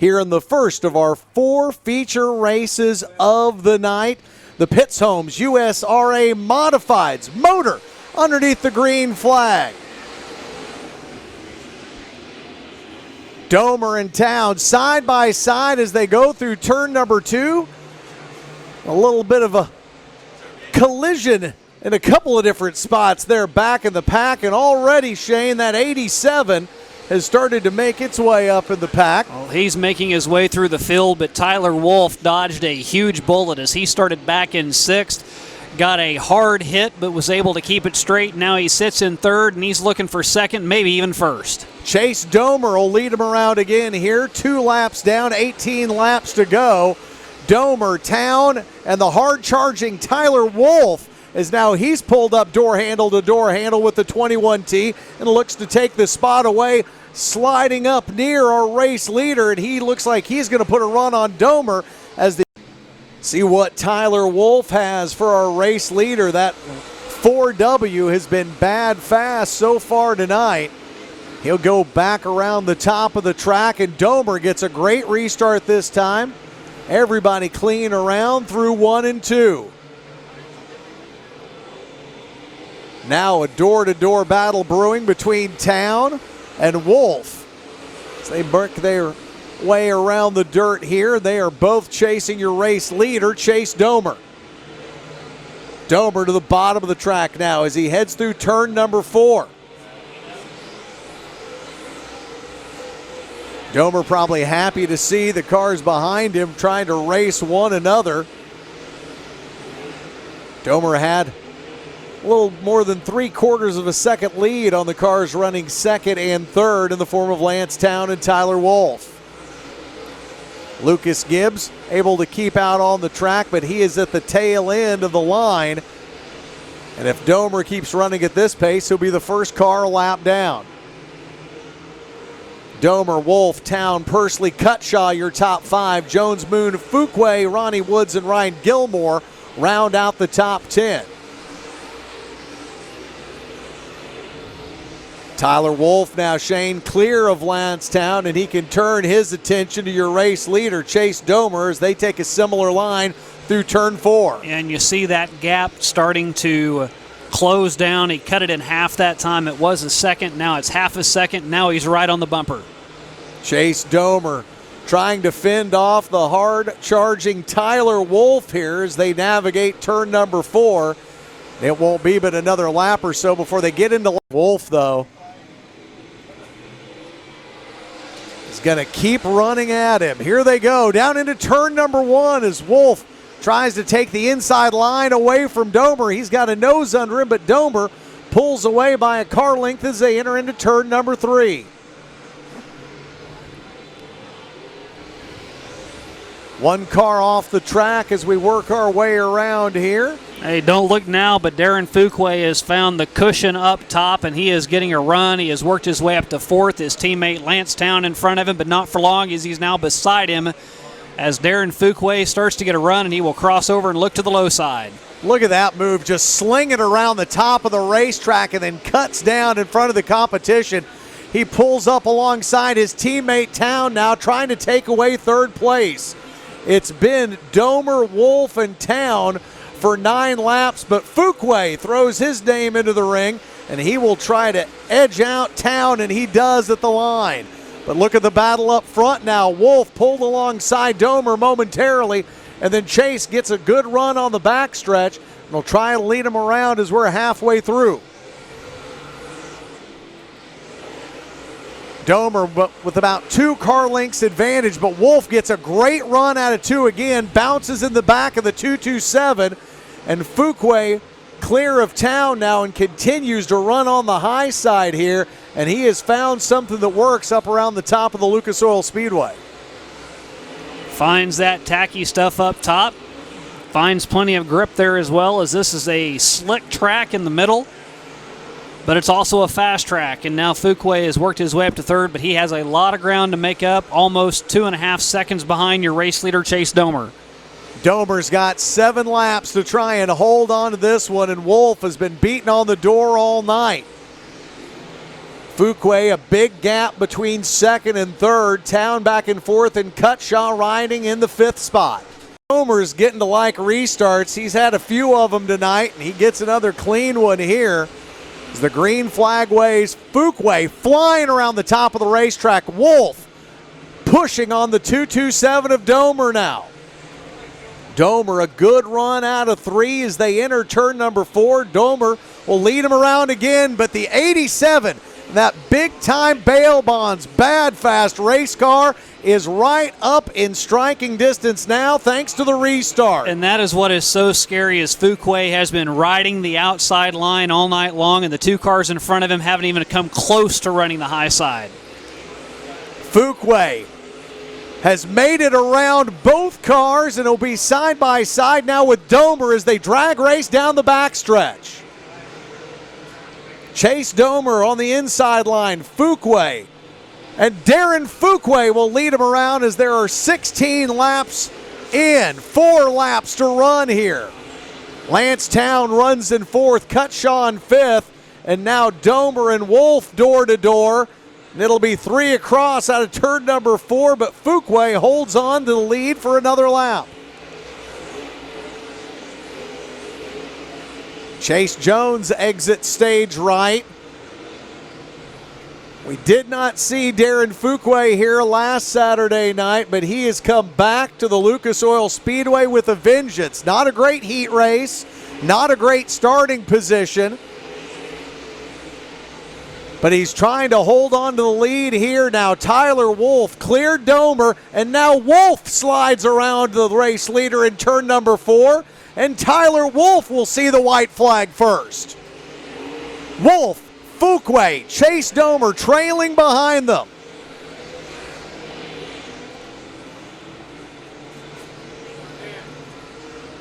here in the first of our 4 feature races of the night. The Pitts Homes USRA Modifieds motor underneath the green flag. Domer and Town side by side as they go through turn number 2. A little bit of a collision in a couple of different spots there back in the pack, and already, Shane, that 87 has started to make its way up in the pack. Well, he's making his way through the field, but Tyler Wolff dodged a huge bullet as he started back in 6th. Got a hard hit, but was able to keep it straight. Now he sits in 3rd, and he's looking for 2nd, maybe even 1st. Chase Domer will lead him around again here. 2 laps down, 18 laps to go. Domer, Town, and the hard-charging Tyler Wolff, as now he's pulled up door handle to door handle with the 21T and looks to take the spot away, sliding up near our race leader, and he looks like he's going to put a run on Domer as the see what Tyler Wolff has for our race leader. That 4W has been bad fast so far tonight. He'll go back around the top of the track, and Domer gets a great restart this time. Everybody clean around through 1 and 2. Now a door-to-door battle brewing between Town and Wolff. As they work their way around the dirt here, they are both chasing your race leader, Chase Domer. Domer to the bottom of the track now as he heads through turn number 4. Domer probably happy to see the cars behind him trying to race one another. Domer had a little more than 3/4 of a second lead on the cars running 2nd and 3rd in the form of Lance Town and Tyler Wolff. Lucas Gibbs able to keep out on the track, but he is at the tail end of the line. And if Domer keeps running at this pace, he'll be the first car a lap down. Domer, Wolff, Town, Pursley, Cutshaw, your top 5. Jones, Moon, Fuquay, Ronnie Woods, and Ryan Gilmore round out the top 10. Tyler Wolff now, Shane, clear of Lansdowne, and he can turn his attention to your race leader, Chase Domer, as they take a similar line through turn 4. And you see that gap starting to close down. He cut it in half that time. It was a second. Now it's half a second. Now he's right on the bumper. Chase Domer trying to fend off the hard-charging Tyler Wolff here as they navigate turn number 4. It won't be but another lap or so before they get into Wolff, though. He's going to keep running at him. Here they go down into turn number 1 as Wolff tries to take the inside line away from Domer. He's got a nose under him, but Domer pulls away by a car length as they enter into turn number 3. One car off the track as we work our way around here. Hey, don't look now, but Darren Fuquay has found the cushion up top, and he is getting a run. He has worked his way up to 4th. His teammate Lance Town in front of him, but not for long as he's now beside him as Darren Fuquay starts to get a run, and he will cross over and look to the low side. Look at that move, just slinging around the top of the racetrack and then cuts down in front of the competition. He pulls up alongside his teammate Town now, trying to take away 3rd place. It's been Domer, Wolff, and Town for 9 laps, but Fuquay throws his name into the ring, and he will try to edge out Town, and he does at the line. But look at the battle up front now. Wolff pulled alongside Domer momentarily, and then Chase gets a good run on the backstretch, and he'll try and lead him around as we're halfway through. Domer with about 2 car lengths advantage, but Wolff gets a great run out of 2 again, bounces in the back of the 227, and Fuquay clear of Town now and continues to run on the high side here, and he has found something that works up around the top of the Lucas Oil Speedway. Finds that tacky stuff up top, finds plenty of grip there as well, as this is a slick track in the middle. But it's also a fast track, and now Fuquay has worked his way up to 3rd, but he has a lot of ground to make up, almost 2.5 seconds behind your race leader, Chase Domer. Domer's got 7 laps to try and hold on to this one, and Wolff has been beating on the door all night. Fuquay, a big gap between second and third. Town back and forth, and Cutshaw riding in the 5th spot. Homer's getting to like restarts. He's had a few of them tonight, and he gets another clean one here. As the green flag waves, Fuquay flying around the top of the racetrack. Wolff pushing on the 227 of Domer now. Domer, a good run out of 3 as they enter turn number 4. Domer will lead him around again, but the 87, that big-time bail bonds, bad fast race car, is right up in striking distance now thanks to the restart. And that is what is so scary, is Fuquay has been riding the outside line all night long, and the 2 cars in front of him haven't even come close to running the high side. Fuquay has made it around both cars, and it'll be side by side now with Domer as they drag race down the backstretch. Chase Domer on the inside line. Fuquay. And Darren Fuquay will lead him around as there are 16 laps in. 4 laps to run here. Lance Town runs in 4th. Cutshaw in 5th. And now Domer and Wolff door to door. And it'll be 3 across out of turn number 4, but Fuquay holds on to the lead for another lap. Chase Jones exits stage right. We did not see Darren Fuquay here last Saturday night, but he has come back to the Lucas Oil Speedway with a vengeance. Not a great heat race, not a great starting position, but he's trying to hold on to the lead here now. Tyler Wolff cleared Domer, and now Wolff slides around the race leader in turn number 4, and Tyler Wolff will see the white flag first. Wolff, Fuquay, Chase Domer trailing behind them.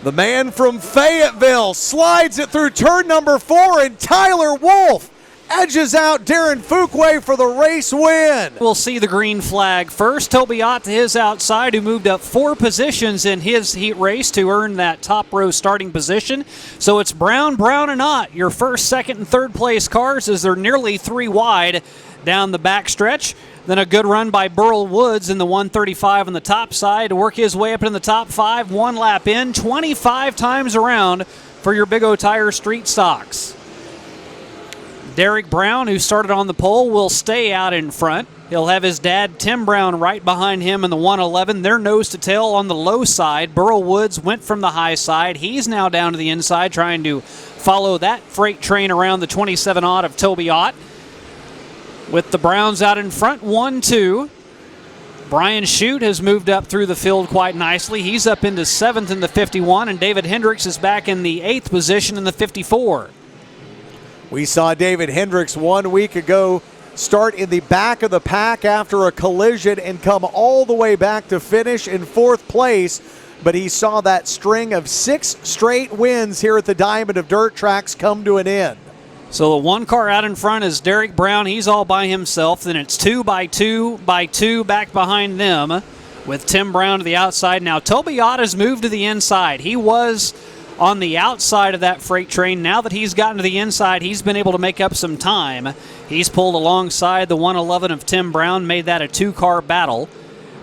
The man from Fayetteville slides it through turn number 4, and Tyler Wolff edges out Darren Fuquay for the race win. We'll see the green flag first. Toby Ott to his outside, who moved up 4 positions in his heat race to earn that top row starting position. So it's Brown, and Ott, your first, second, and third place cars, as they're nearly 3 wide down the backstretch. Then a good run by Burl Woods in the 135 on the top side to work his way up in the top 5, 1 lap in, 25 times around for your Big O Tire Street Stocks. Derek Brown, who started on the pole, will stay out in front. He'll have his dad, Tim Brown, right behind him in the 111. They're nose to tail on the low side. Burl Woods went from the high side. He's now down to the inside, trying to follow that freight train around the 27 odd of Toby Ott. With the Browns out in front, 1-2. Brian Shute has moved up through the field quite nicely. He's up into 7th in the 51, and David Hendricks is back in the 8th position in the 54. We saw David Hendricks 1 week ago start in the back of the pack after a collision and come all the way back to finish in 4th place. But he saw that string of 6 straight wins here at the Diamond of Dirt Tracks come to an end. So the 1 car out in front is Derek Brown. He's all by himself. Then it's 2 by 2 by 2 back behind them with Tim Brown to the outside. Now Toby Ott has moved to the inside. He was on the outside of that freight train. Now that he's gotten to the inside, he's been able to make up some time. He's pulled alongside the 111 of Tim Brown, made that a 2-car battle.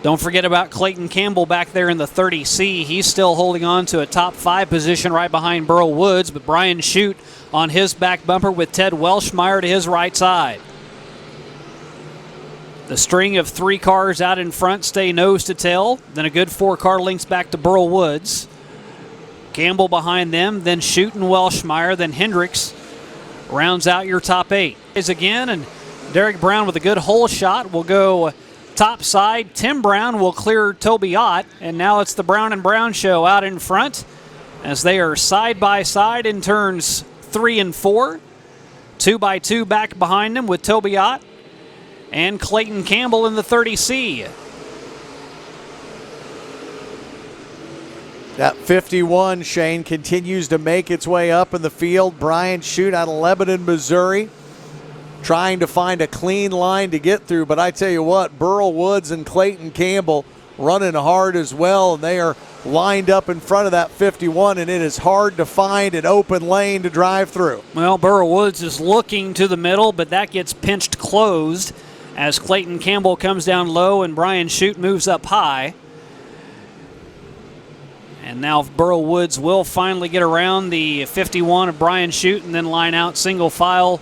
Don't forget about Clayton Campbell back there in the 30C. He's still holding on to a top 5 position right behind Burl Woods, but Brian Shute on his back bumper with Ted Welshmeyer to his right side. The string of 3 cars out in front stay nose to tail. Then a good 4-car links back to Burl Woods. Campbell behind them, then Shute and Welshmeyer, then Hendricks rounds out your top 8. Is again, and Derek Brown with a good hole shot will go top side. Tim Brown will clear Toby Ott, and now it's the Brown and Brown show out in front as they are side by side in turns 3 and 4. 2 by 2 back behind them with Toby Ott and Clayton Campbell in the 30C. That 51, Shane, continues to make its way up in the field. Brian Shute out of Lebanon, Missouri, trying to find a clean line to get through. But I tell you what, Burl Woods and Clayton Campbell running hard as well, and they are lined up in front of that 51, and it is hard to find an open lane to drive through. Well, Burrow Woods is looking to the middle, but that gets pinched closed as Clayton Campbell comes down low and Brian Shute moves up high. And now Burrow Woods will finally get around the 51 of Brian Shute and then line out single file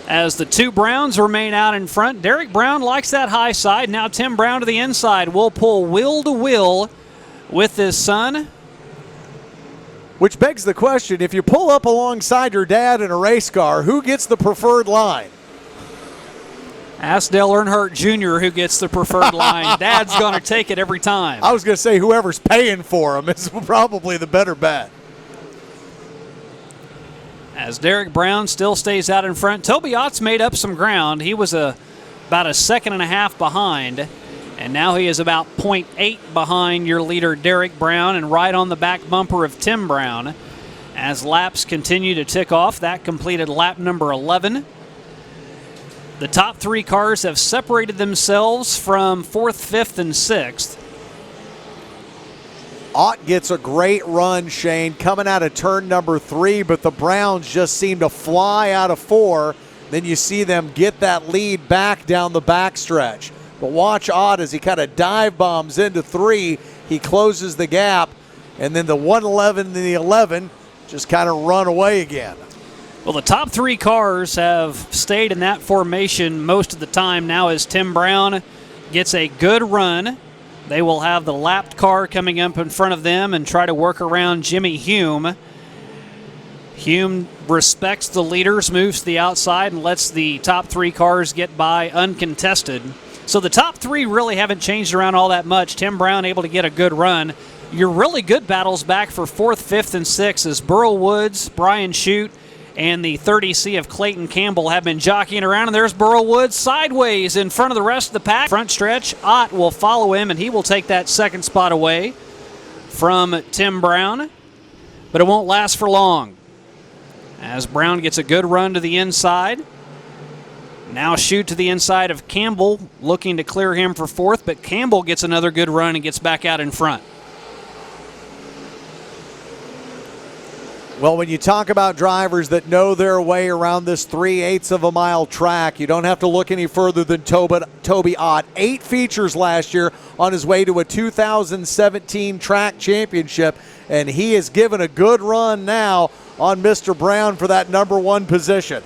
as the two Browns remain out in front. Derek Brown likes that high side. Now Tim Brown to the inside will pull wheel to wheel with his son. Which begs the question, if you pull up alongside your dad in a race car, who gets the preferred line? Ask Dale Earnhardt Jr. who gets the preferred line. Dad's going to take it every time. I was going to say whoever's paying for him is probably the better bet. As Derek Brown still stays out in front. Toby Ott's made up some ground. He was about a second and a half behind, and now he is about 0.8 behind your leader Derek Brown and right on the back bumper of Tim Brown. As laps continue to tick off, that completed lap number 11. The top three cars have separated themselves from 4th, 5th, and 6th. Ott gets a great run, Shane, coming out of turn number 3, but the Browns just seem to fly out of 4. Then you see them get that lead back down the backstretch. But watch Ott as he kind of dive bombs into 3. He closes the gap, and then the 111 and the 11 just kind of run away again. Well, the top three cars have stayed in that formation most of the time now as Tim Brown gets a good run. They will have the lapped car coming up in front of them and try to work around Jimmy Hume. Hume respects the leaders, moves to the outside, and lets the top three cars get by uncontested. So the top three really haven't changed around all that much. Tim Brown able to get a good run. Your really good battles back for 4th, 5th, and 6th as Burrow Woods, Brian Shute, and the 30C of Clayton Campbell have been jockeying around, and there's Burrow Woods sideways in front of the rest of the pack. Front stretch, Ott will follow him, and he will take that second spot away from Tim Brown, but it won't last for long as Brown gets a good run to the inside. Now Shute to the inside of Campbell, looking to clear him for 4th, but Campbell gets another good run and gets back out in front. Well, when you talk about drivers that know their way around this 3/8 of a mile track, you don't have to look any further than Toby Ott. 8 features last year on his way to a 2017 track championship, and he is given a good run now on Mr. Brown for that number 1 position.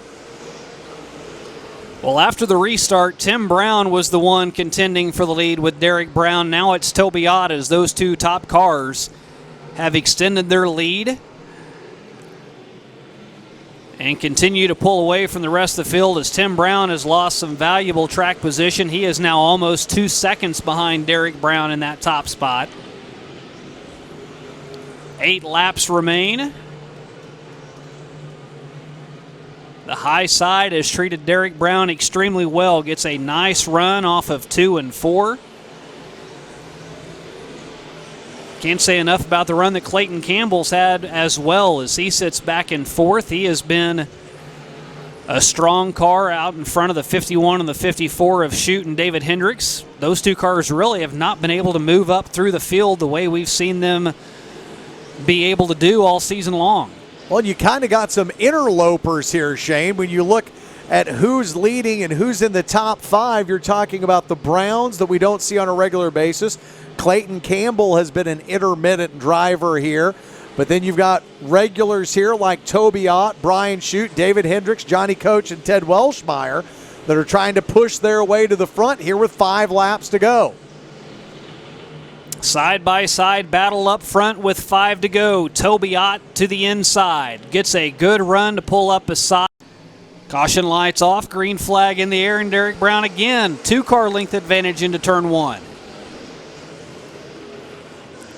Well, after the restart, Tim Brown was the one contending for the lead with Derek Brown. Now it's Toby Ott as those two top cars have extended their lead and continue to pull away from the rest of the field as Tim Brown has lost some valuable track position. He is now almost 2 seconds behind Derek Brown in that top spot. 8 laps remain. The high side has treated Derek Brown extremely well. Gets a nice run off of 2 and 4. Can't say enough about the run that Clayton Campbell's had as well as he sits back in 4th. He has been a strong car out in front of the 51 and the 54 of Shute and David Hendricks. Those two cars really have not been able to move up through the field the way we've seen them be able to do all season long. Well, you kind of got some interlopers here, Shane. When you look at who's leading and who's in the top 5, you're talking about the Browns that we don't see on a regular basis. Clayton Campbell has been an intermittent driver here. But then you've got regulars here like Toby Ott, Brian Shute, David Hendricks, Johnny Coach, and Ted Welshmeyer that are trying to push their way to the front here with 5 laps to go. Side-by-side battle up front with 5 to go. Toby Ott to the inside. Gets a good run to pull up a side. Caution lights off, green flag in the air, and Derek Brown again. 2-car length advantage into turn 1.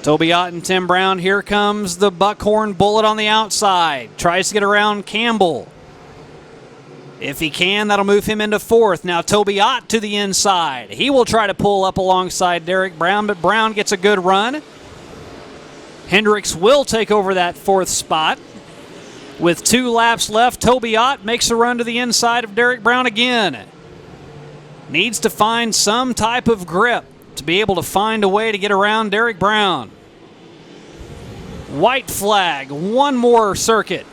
Toby Ott and Tim Brown. Here comes the Buckhorn Bullet on the outside. Tries to get around Campbell. If he can, that'll move him into 4th. Now Toby Ott to the inside. He will try to pull up alongside Derek Brown, but Brown gets a good run. Hendricks will take over that 4th spot. With 2 laps left, Toby Ott makes a run to the inside of Derek Brown again. Needs to find some type of grip to be able to find a way to get around Derek Brown. White flag, one more circuit.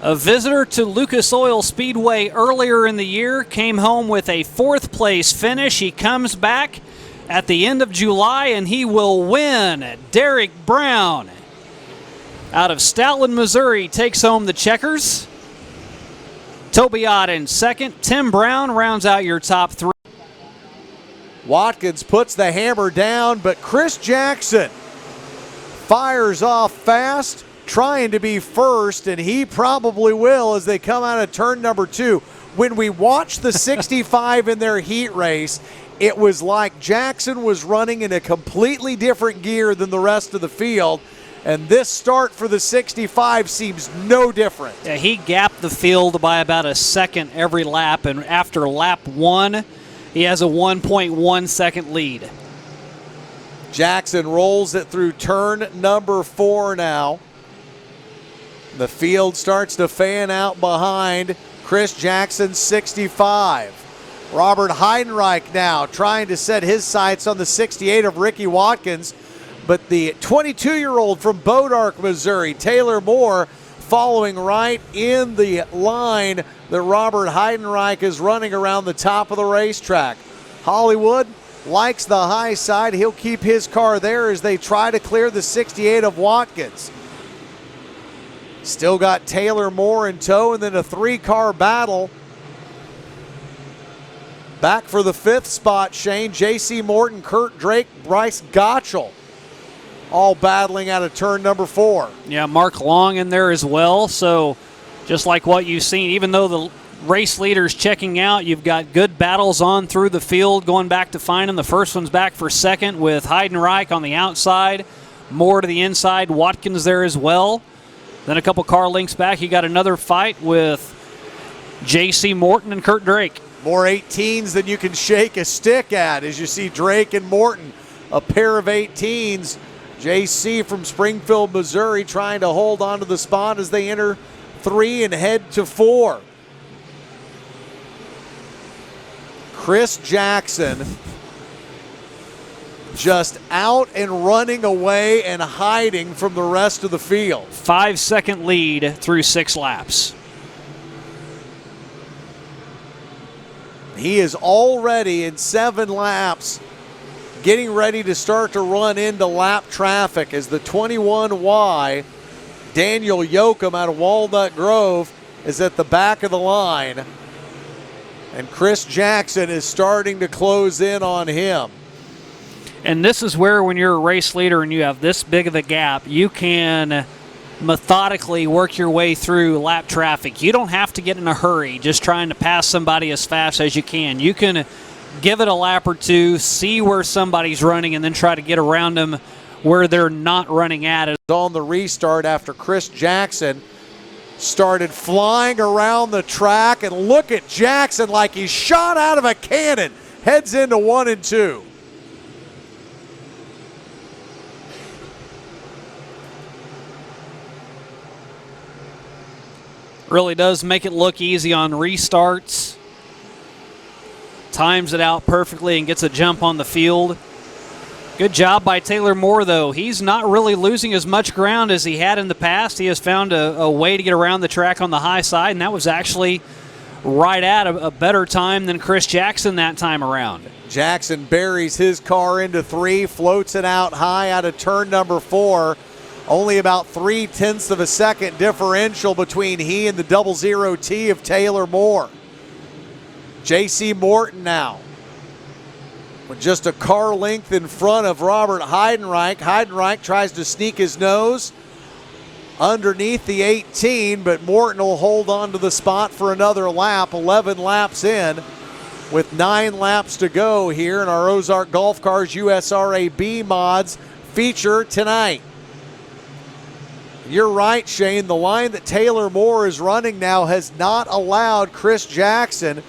A visitor to Lucas Oil Speedway earlier in the year, came home with a 4th place finish. He comes back at the end of July and he will win. Derek Brown out of Stoutland, Missouri takes home the checkers. Toby Ott in second. Tim Brown rounds out your top 3. Watkins puts the hammer down, but Chris Jackson fires off fast, trying to be first, and he probably will as they come out of turn number 2. When we watched the 65 in their heat race, it was like Jackson was running in a completely different gear than the rest of the field, and this start for the 65 seems no different. Yeah, he gapped the field by about a second every lap, and after lap 1, he has a 1.1 second lead. Jackson rolls it through turn number 4 now. The field starts to fan out behind Chris Jackson, 65. Robert Heidenreich now trying to set his sights on the 68 of Ricky Watkins, but the 22-year-old from Bodark, Missouri, Taylor Moore, following right in the line that Robert Heidenreich is running around the top of the racetrack. Hollywood likes the high side. He'll keep his car there as they try to clear the 68 of Watkins. Still got Taylor Moore in tow, and then a 3-car battle. Back for the 5th spot, Shane. J.C. Morton, Kurt Drake, Bryce Gottschall, all battling out of turn number 4. Yeah, Mark Long in there as well. So just like what you've seen, even though the race leader's checking out, you've got good battles on through the field going back to find him. The first one's back for second with Heidenreich on the outside, Moore to the inside, Watkins there as well. Then a couple car lengths back, you got another fight with J.C. Morton and Kurt Drake. More 18s than you can shake a stick at as you see Drake and Morton, a pair of 18s. J.C. from Springfield, Missouri, trying to hold on to the spot as they enter 3 and head to 4. Chris Jackson just out and running away and hiding from the rest of the field. 5-second lead through 6 laps. He is already in 7 laps getting ready to start to run into lap traffic as the 21Y Daniel Yoakum out of Walnut Grove is at the back of the line. And Chris Jackson is starting to close in on him. And this is where, when you're a race leader and you have this big of a gap, you can methodically work your way through lap traffic. You don't have to get in a hurry just trying to pass somebody as fast as you can. You can give it a lap or two, see where somebody's running, and then try to get around them where they're not running at it. On the restart after Chris Jackson started flying around the track, and look at Jackson like he's shot out of a cannon. Heads into 1 and 2. Really does make it look easy on restarts. Times it out perfectly and gets a jump on the field. Good job by Taylor Moore, though. He's not really losing as much ground as he had in the past. He has found a way to get around the track on the high side, and that was actually right at a better time than Chris Jackson that time around. Jackson buries his car into 3, floats it out high out of turn number 4. Only about 0.3 of a second differential between he and the 00T of Taylor Moore. J.C. Morton now with just a car length in front of Robert Heidenreich. Heidenreich tries to sneak his nose underneath the 18, but Morton will hold on to the spot for another lap. 11 laps in with 9 laps to go here in our Ozark Golf Cars USRA B mods feature tonight. You're right, Shane. The line that Taylor Moore is running now has not allowed Chris Jackson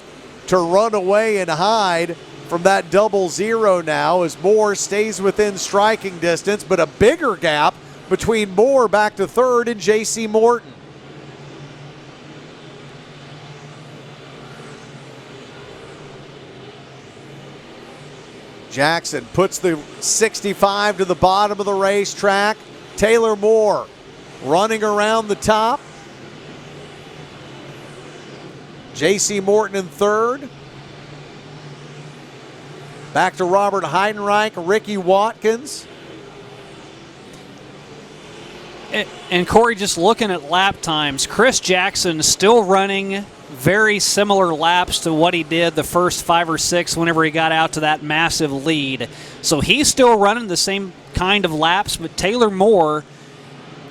to run away and hide from that 00 now as Moore stays within striking distance, but a bigger gap between Moore back to 3rd and J.C. Morton. Jackson puts the 65 to the bottom of the racetrack. Taylor Moore running around the top. J.C. Morton in third. Back to Robert Heidenreich, Ricky Watkins. And Corey, just looking at lap times, Chris Jackson still running very similar laps to what he did the first 5 or 6 whenever he got out to that massive lead. So he's still running the same kind of laps, but Taylor Moore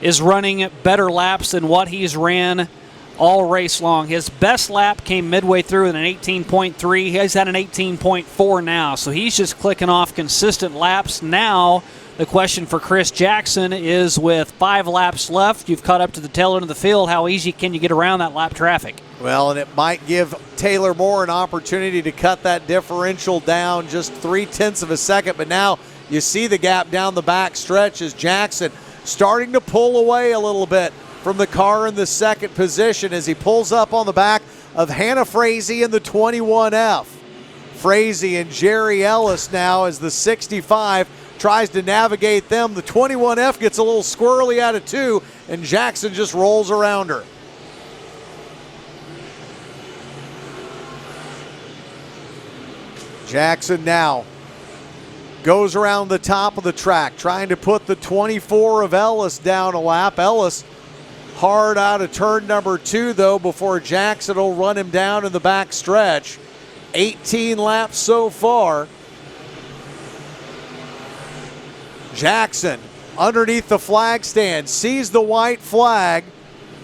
is running better laps than what he's ran all race long. His best lap came midway through in an 18.3. He's at an 18.4 now, so he's just clicking off consistent laps. Now the question for Chris Jackson is, with 5 laps left, you've caught up to the tail end of the field, how easy can you get around that lap traffic? Well, and it might give Taylor Moore an opportunity to cut that differential down just 0.3 of a second, but now you see the gap down the back stretch as Jackson starting to pull away a little bit from the car in the second position as he pulls up on the back of Hannah Frazee in the 21F. Frazee and Jerry Ellis now as the 65 tries to navigate them. The 21F gets a little squirrely out of 2, and Jackson just rolls around her. Jackson now goes around the top of the track, trying to put the 24 of Ellis down a lap. Ellis hard out of turn number 2, though, before Jackson will run him down in the back stretch. 18 laps so far. Jackson underneath the flag stand, sees the white flag,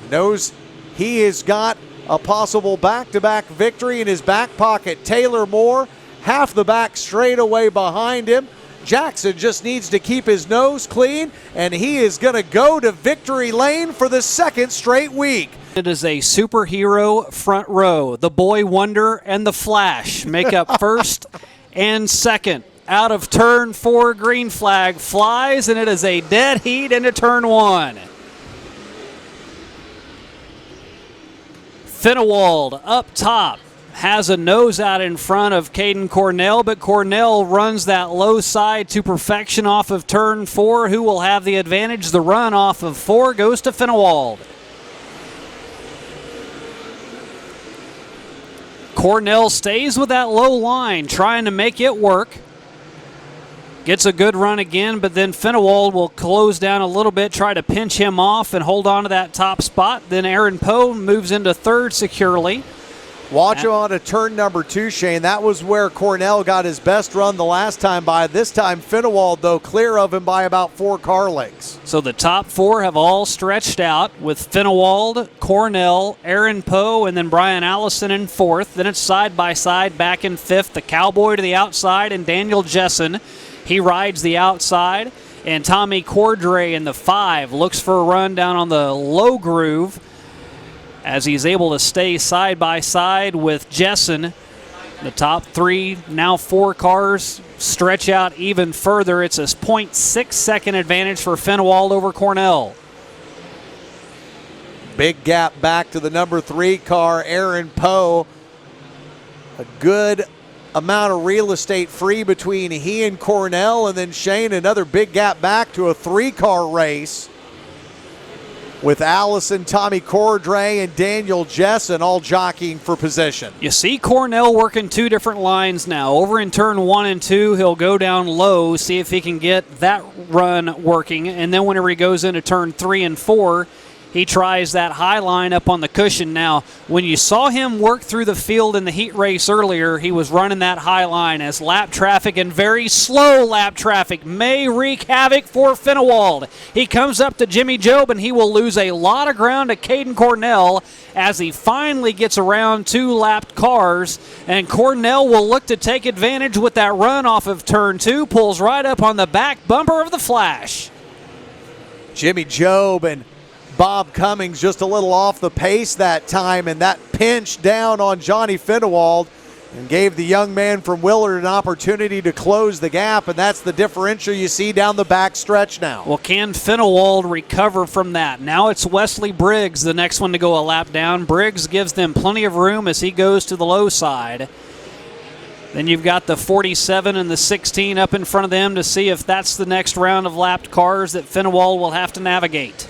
knows he has got a possible back-to-back victory in his back pocket. Taylor Moore, half the back straightaway behind him. Jackson just needs to keep his nose clean, and he is going to go to victory lane for the second straight week. It is a superhero front row. The Boy Wonder and the Flash make up first and second. Out of turn 4, green flag flies, and it is a dead heat into turn 1. Fennewald up top has a nose out in front of Caden Cornell, but Cornell runs that low side to perfection off of turn 4. Who will have the advantage? The run off of 4 goes to Fennewald. Cornell stays with that low line, trying to make it work. Gets a good run again, but then Fennewald will close down a little bit, try to pinch him off and hold on to that top spot. Then Aaron Poe moves into third securely. Watch him on to turn number 2, Shane. That was where Cornell got his best run the last time by. This time, Fennewald, though, clear of him by about 4 car lengths. So the top 4 have all stretched out with Fennewald, Cornell, Aaron Poe, and then Brian Allison in 4th. Then it's side by side back in 5th. The Cowboy to the outside and Daniel Jessen. He rides the outside. And Tommy Cordray in the 5 looks for a run down on the low groove, as he's able to stay side by side with Jessen. The top 3, now 4 cars, stretch out even further. It's a 0.6 second advantage for Fennewald over Cornell. Big gap back to the number 3 car, Aaron Poe. A good amount of real estate free between he and Cornell, and then Shane, another big gap back to a 3-car race with Allison, Tommy Cordray, and Daniel Jessen all jockeying for position. You see Cornell working 2 different lines now. Over in turn 1 and 2, he'll go down low, see if he can get that run working, and then whenever he goes into turn 3 and 4, he tries that high line up on the cushion. Now, when you saw him work through the field in the heat race earlier, he was running that high line as lap traffic and very slow lap traffic may wreak havoc for Fennewald. He comes up to Jimmy Job, and he will lose a lot of ground to Caden Cornell as he finally gets around 2 lapped cars, and Cornell will look to take advantage with that run off of turn 2, pulls right up on the back bumper of the Flash. Jimmy Job and Bob Cummings just a little off the pace that time, and that pinch down on Johnny Fennewald and gave the young man from Willard an opportunity to close the gap, and that's the differential you see down the back stretch now. Well, can Fennewald recover from that? Now it's Wesley Briggs, the next one to go a lap down. Briggs gives them plenty of room as he goes to the low side. Then you've got the 47 and the 16 up in front of them to see if that's the next round of lapped cars that Fennewald will have to navigate.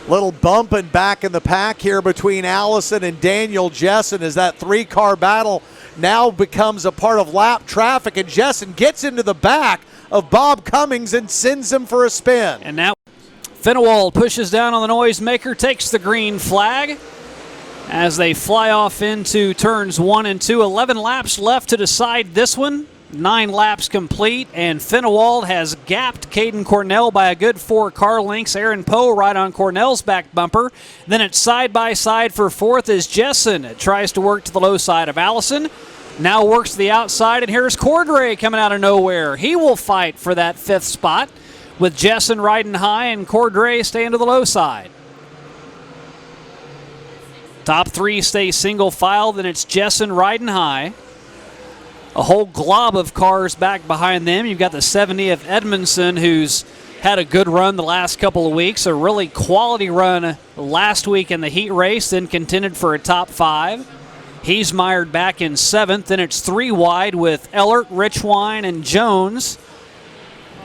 Little bumping back in the pack here between Allison and Daniel Jessen as that three-car battle now becomes a part of lap traffic, and Jessen gets into the back of Bob Cummings and sends him for a spin. And now Fennewald pushes down on the noisemaker, takes the green flag as they fly off into turns 1 and 2. 11 laps left to decide this one. 9 laps complete, and Fennewald has gapped Caden Cornell by a good 4 car lengths. Aaron Poe right on Cornell's back bumper. Then it's side-by-side for fourth as Jessen tries to work to the low side of Allison. Now works to the outside, and here's Cordray coming out of nowhere. He will fight for that 5th spot with Jessen riding high and Cordray staying to the low side. Top 3 stay single file, then it's Jessen riding high. A whole glob of cars back behind them. You've got the 70 of Edmondson, who's had a good run the last couple of weeks, a really quality run last week in the heat race, then contended for a top 5. He's mired back in 7th, then it's 3 wide with Ellert, Richwine, and Jones.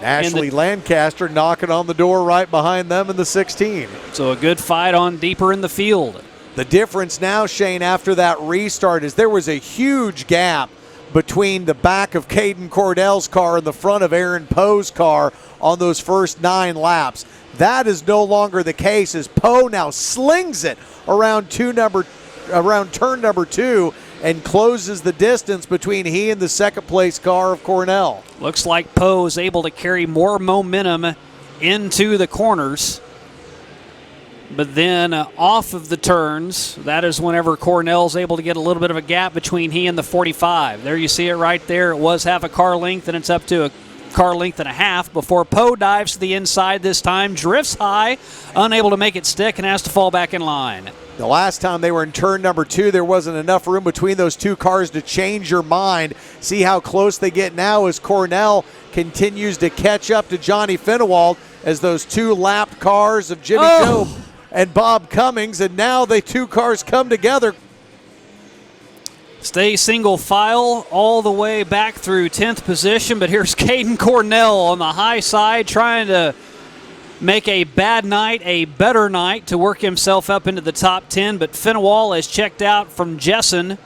Ashley Lancaster knocking on the door right behind them in the 16. So a good fight on deeper in the field. The difference now, Shane, after that restart is there was a huge gap between the back of Caden Cordell's car and the front of Aaron Poe's car on those first 9 laps. That is no longer the case as Poe now slings it around turn number 2 and closes the distance between he and the second place car of Cornell. Looks like Poe is able to carry more momentum into the corners. But then off of the turns, that is whenever Cornell's able to get a little bit of a gap between he and the 45. There you see it right there. It was half a car length, and it's up to a car length and a half before Poe dives to the inside this time, drifts high, unable to make it stick, and has to fall back in line. The last time they were in turn number 2, there wasn't enough room between those 2 cars to change your mind. See how close they get now as Cornell continues to catch up to Johnny Fennewald as those 2 lapped cars of Jimmy Joe and Bob Cummings, and now the 2 cars come together. Stay single file all the way back through 10th position, but here's Caden Cornell on the high side trying to make a bad night a better night to work himself up into the top 10, but Fennewald has checked out from Jessen.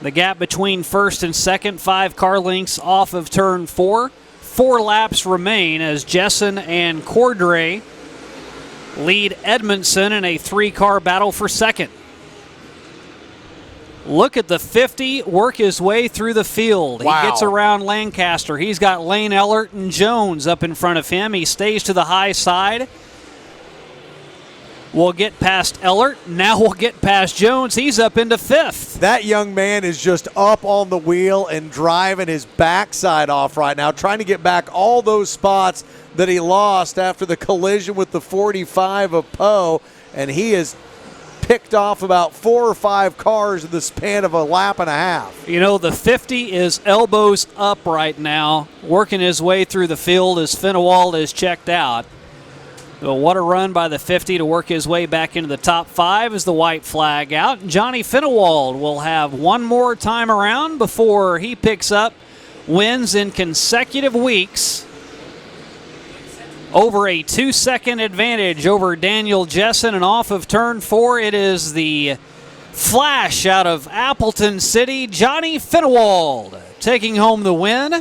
The gap between first and second, 5 car lengths off of turn 4. 4 laps remain as Jessen and Cordray lead Edmondson in a 3-car battle for second. Look at the 50 work his way through the field. Wow. He gets around Lancaster. He's got Lane Ellert and Jones up in front of him. He stays to the high side. We'll get past Ellert. Now we'll get past Jones. He's up into 5th. That young man is just up on the wheel and driving his backside off right now, trying to get back all those spots that he lost after the collision with the 45 of Poe, and he has picked off about 4 or 5 cars in the span of a lap and a half. You know, the 50 is elbows up right now, working his way through the field as Fennewald is checked out. Well, what a run by the 50 to work his way back into the top 5 as the white flag out. Johnny Fennewald will have one more time around before he picks up wins in consecutive weeks over a 2-second advantage over Daniel Jessen. And off of turn 4, it is the flash out of Appleton City, Johnny Fennewald taking home the win.